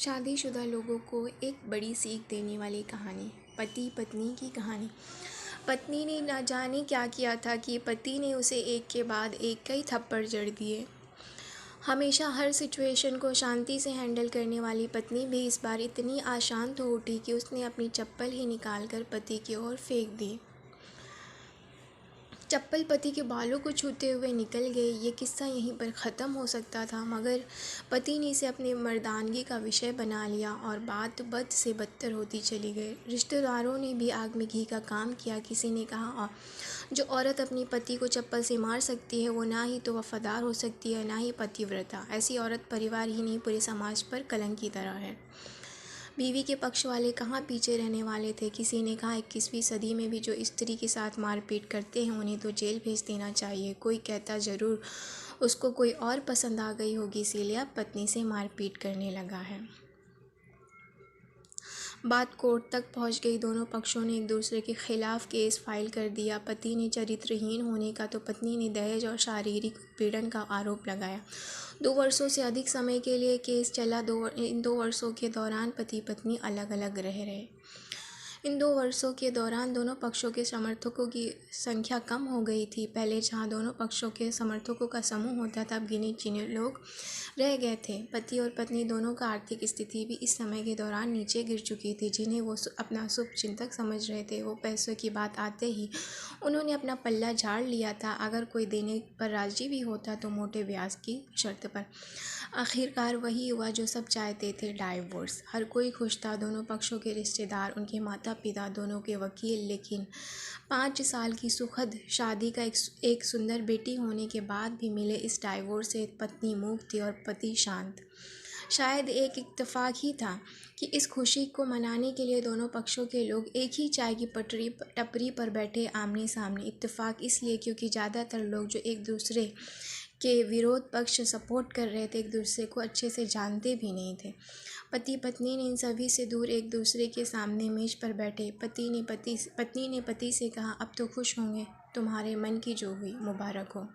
शादीशुदा लोगों को एक बड़ी सीख देने वाली कहानी, पति पत्नी की कहानी। पत्नी ने ना जाने क्या किया था कि पति ने उसे एक के बाद एक कई थप्पड़ जड़ दिए। हमेशा हर सिचुएशन को शांति से हैंडल करने वाली पत्नी भी इस बार इतनी अशांत हो उठी कि उसने अपनी चप्पल ही निकालकर पति की ओर फेंक दी। चप्पल पति के बालों को छूते हुए निकल गई। ये किस्सा यहीं पर ख़त्म हो सकता था, मगर पति ने इसे अपनी मर्दानगी का विषय बना लिया और बात बद से बदतर होती चली गई। रिश्तेदारों ने भी आग में घी का काम किया। किसी ने कहा जो औरत अपनी पति को चप्पल से मार सकती है वो ना ही तो वफादार हो सकती है, ना ही पतिव्रता। ऐसी औरत परिवार ही नहीं पूरे समाज पर कलंक की तरह है। बीवी के पक्ष वाले कहाँ पीछे रहने वाले थे। किसी ने कहा 21वीं सदी में भी जो स्त्री के साथ मारपीट करते हैं उन्हें तो जेल भेज देना चाहिए। कोई कहता ज़रूर उसको कोई और पसंद आ गई होगी, इसीलिए अब पत्नी से मारपीट करने लगा है। बात कोर्ट तक पहुंच गई। दोनों पक्षों ने एक दूसरे के खिलाफ केस फाइल कर दिया। पति ने चरित्रहीन होने का तो पत्नी ने दहेज और शारीरिक पीड़न का आरोप लगाया। 2 वर्षों से अधिक समय के लिए केस चला। इन 2 वर्षों के दौरान पति पत्नी अलग अलग रह रहे। इन 2 वर्षों के दौरान दोनों पक्षों के समर्थकों की संख्या कम हो गई थी। पहले जहां दोनों पक्षों के समर्थकों का समूह होता था, अब गिने चुने लोग रह गए थे। पति और पत्नी दोनों का आर्थिक स्थिति भी इस समय के दौरान नीचे गिर चुकी थी। जिन्हें वो अपना शुभ चिंतक समझ रहे थे, वो पैसों की बात आते ही उन्होंने अपना पल्ला झाड़ लिया था। अगर कोई देने पर राजी भी होता तो मोटे ब्याज की शर्त पर। आखिरकार वही हुआ जो सब चाहते थे, डाइवोर्स। हर कोई खुश था, दोनों पक्षों के रिश्तेदार, उनके माता पिता, दोनों के वकील। लेकिन 5 साल की सुखद शादी का एक सुंदर बेटी होने के बाद भी मिले इस डाइवोर्स से पत्नी मूक थी और पति शांत। शायद एक इत्तेफाक ही था कि इस खुशी को मनाने के लिए दोनों पक्षों के लोग एक ही चाय की टपरी पर बैठे आमने सामने। इत्तेफाक इसलिए क्योंकि ज़्यादातर लोग जो एक दूसरे के विरोध पक्ष सपोर्ट कर रहे थे, एक दूसरे को अच्छे से जानते भी नहीं थे। पति पत्नी ने इन सभी से दूर एक दूसरे के सामने मेज पर बैठे। पत्नी ने पति से कहा, अब तो खुश होंगे, तुम्हारे मन की जो हुई मुबारक हो।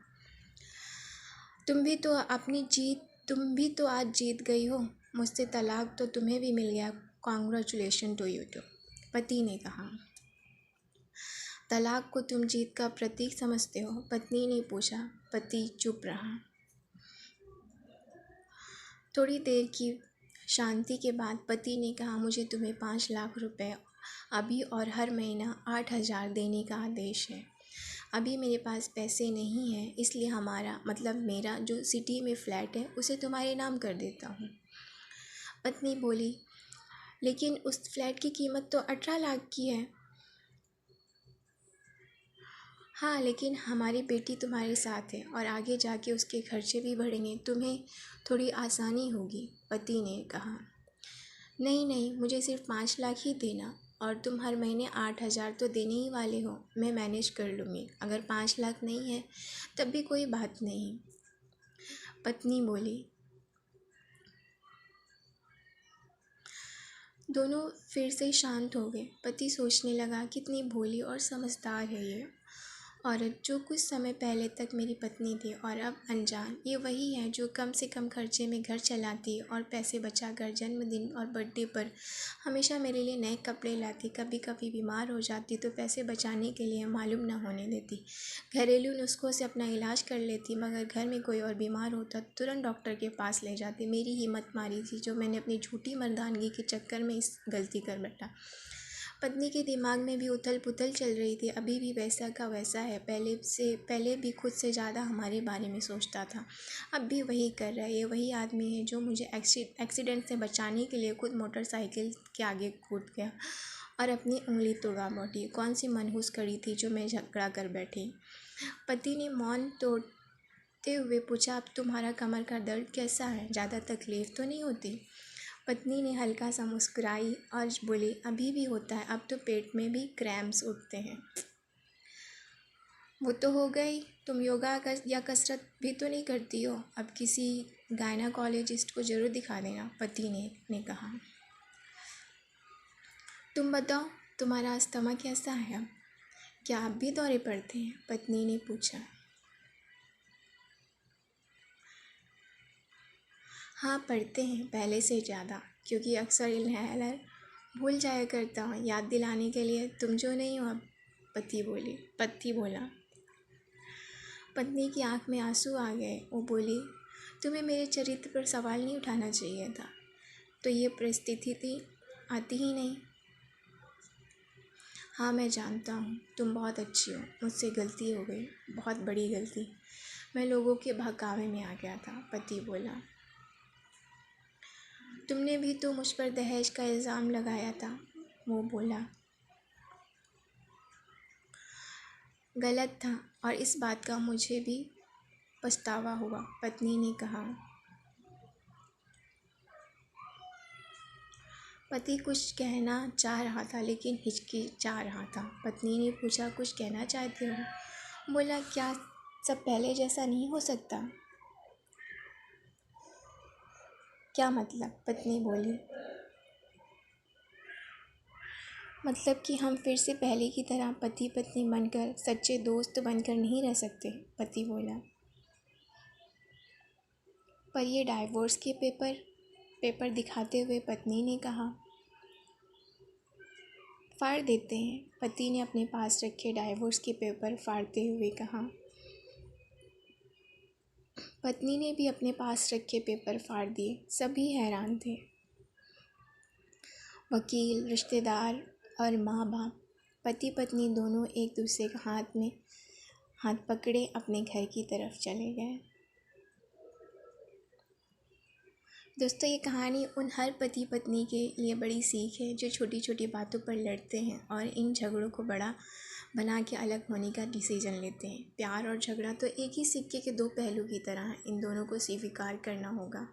तुम भी तो आज जीत गई हो। मुझसे तलाक तो तुम्हें भी मिल गया। Congratulation to you too. पति ने कहा। तलाक को तुम जीत का प्रतीक समझते हो? पत्नी ने पूछा। पति चुप रहा। थोड़ी देर की शांति के बाद पति ने कहा, मुझे तुम्हें 5 लाख रुपए अभी और हर महीना 8,000 देने का आदेश है। अभी मेरे पास पैसे नहीं हैं, इसलिए मेरा जो सिटी में फ्लैट है उसे तुम्हारे नाम कर देता हूँ। पत्नी बोली, लेकिन उस फ्लैट की कीमत तो 18 लाख की है। हाँ, लेकिन हमारी बेटी तुम्हारे साथ है और आगे जाके उसके खर्चे भी बढ़ेंगे, तुम्हें थोड़ी आसानी होगी। पति ने कहा, नहीं, मुझे सिर्फ 5 लाख ही देना, और तुम हर महीने 8,000 तो देने ही वाले हो। मैं मैनेज कर लूँगी। अगर 5 लाख नहीं है तब भी कोई बात नहीं। पत्नी बोली। दोनों फिर से शांत हो गए। पति सोचने लगा, कितनी भोली और समझदार है ये औरत, जो कुछ समय पहले तक मेरी पत्नी थी और अब अनजान। ये वही है जो कम से कम खर्चे में घर चलाती और पैसे बचाकर जन्मदिन और बर्थडे पर हमेशा मेरे लिए नए कपड़े लाती। कभी कभी बीमार हो जाती तो पैसे बचाने के लिए मालूम न होने देती। घरेलू नुस्खों से अपना इलाज कर लेती, मगर घर में कोई और बीमार होता तुरंत डॉक्टर के पास ले जाती। मेरी हिम्मत मारी थी जो मैंने अपनी झूठी मर्दानगी के चक्कर में इस गलती कर बैठा। पत्नी के दिमाग में भी उथल पुथल चल रही थी। अभी भी वैसा का वैसा है। पहले भी खुद से ज़्यादा हमारे बारे में सोचता था, अब भी वही कर रहा है। ये वही आदमी है जो मुझे एक्सीडेंट से बचाने के लिए खुद मोटरसाइकिल के आगे कूद गया और अपनी उंगली तोड़ा बैठी। कौन सी मनहूस कड़ी थी जो मैं झगड़ा कर बैठी। पति ने मौन तोड़ते हुए पूछा, अब तुम्हारा कमर का दर्द कैसा है? ज़्यादा तकलीफ तो नहीं होती? पत्नी ने हल्का सा मुस्कुराई और बोली, अभी भी होता है, अब तो पेट में भी क्रैम्प्स उठते हैं। वो तो हो गई, तुम योगा या कसरत भी तो नहीं करती हो। अब किसी गायनाकोलॉजिस्ट को ज़रूर दिखा देना। पति ने कहा। तुम बताओ, तुम्हारा अस्थमा कैसा है? क्या आप भी दौरे पड़ते हैं? पत्नी ने पूछा। हाँ, पढ़ते हैं, पहले से ज़्यादा। क्योंकि अक्सर इन्हेलर भूल जाया करता हूँ याद दिलाने के लिए तुम जो नहीं हो अब। पति बोला। पत्नी की आंख में आंसू आ गए। वो बोली, तुम्हें मेरे चरित्र पर सवाल नहीं उठाना चाहिए था, तो ये परिस्थिति आती ही नहीं। हाँ मैं जानता हूँ तुम बहुत अच्छी हो, मुझसे गलती हो गई, बहुत बड़ी गलती। मैं लोगों के बहकावे में आ गया था, पति बोला। तुमने भी तो मुझ पर दहेज का इल्ज़ाम लगाया था, वो बोला। गलत था और इस बात का मुझे भी पछतावा हुआ, पत्नी ने कहा। पति कुछ कहना चाह रहा था लेकिन हिचकिचा रहा था। पत्नी ने पूछा, कुछ कहना चाहते हो? बोला, क्या सब पहले जैसा नहीं हो सकता? क्या मतलब? पत्नी बोली। मतलब कि हम फिर से पहले की तरह पति पत्नी बनकर, सच्चे दोस्त बनकर नहीं रह सकते, पति बोला। पर ये डाइवोर्स के पेपर दिखाते हुए पत्नी ने कहा। फाड़ देते हैं, पति ने अपने पास रखे डाइवोर्स के पेपर फाड़ते हुए कहा। पत्नी ने भी अपने पास रखे पेपर फाड़ दिए। सभी हैरान थे, वकील, रिश्तेदार और माँ बाप। पति पत्नी दोनों एक दूसरे के हाथ पकड़े अपने घर की तरफ चले गए। दोस्तों, ये कहानी उन हर पति पत्नी के लिए बड़ी सीख है जो छोटी छोटी बातों पर लड़ते हैं और इन झगड़ों को बड़ा बना के अलग होने का डिसीजन लेते हैं। प्यार और झगड़ा तो एक ही सिक्के के दो पहलू की तरह है, इन दोनों को स्वीकार करना होगा।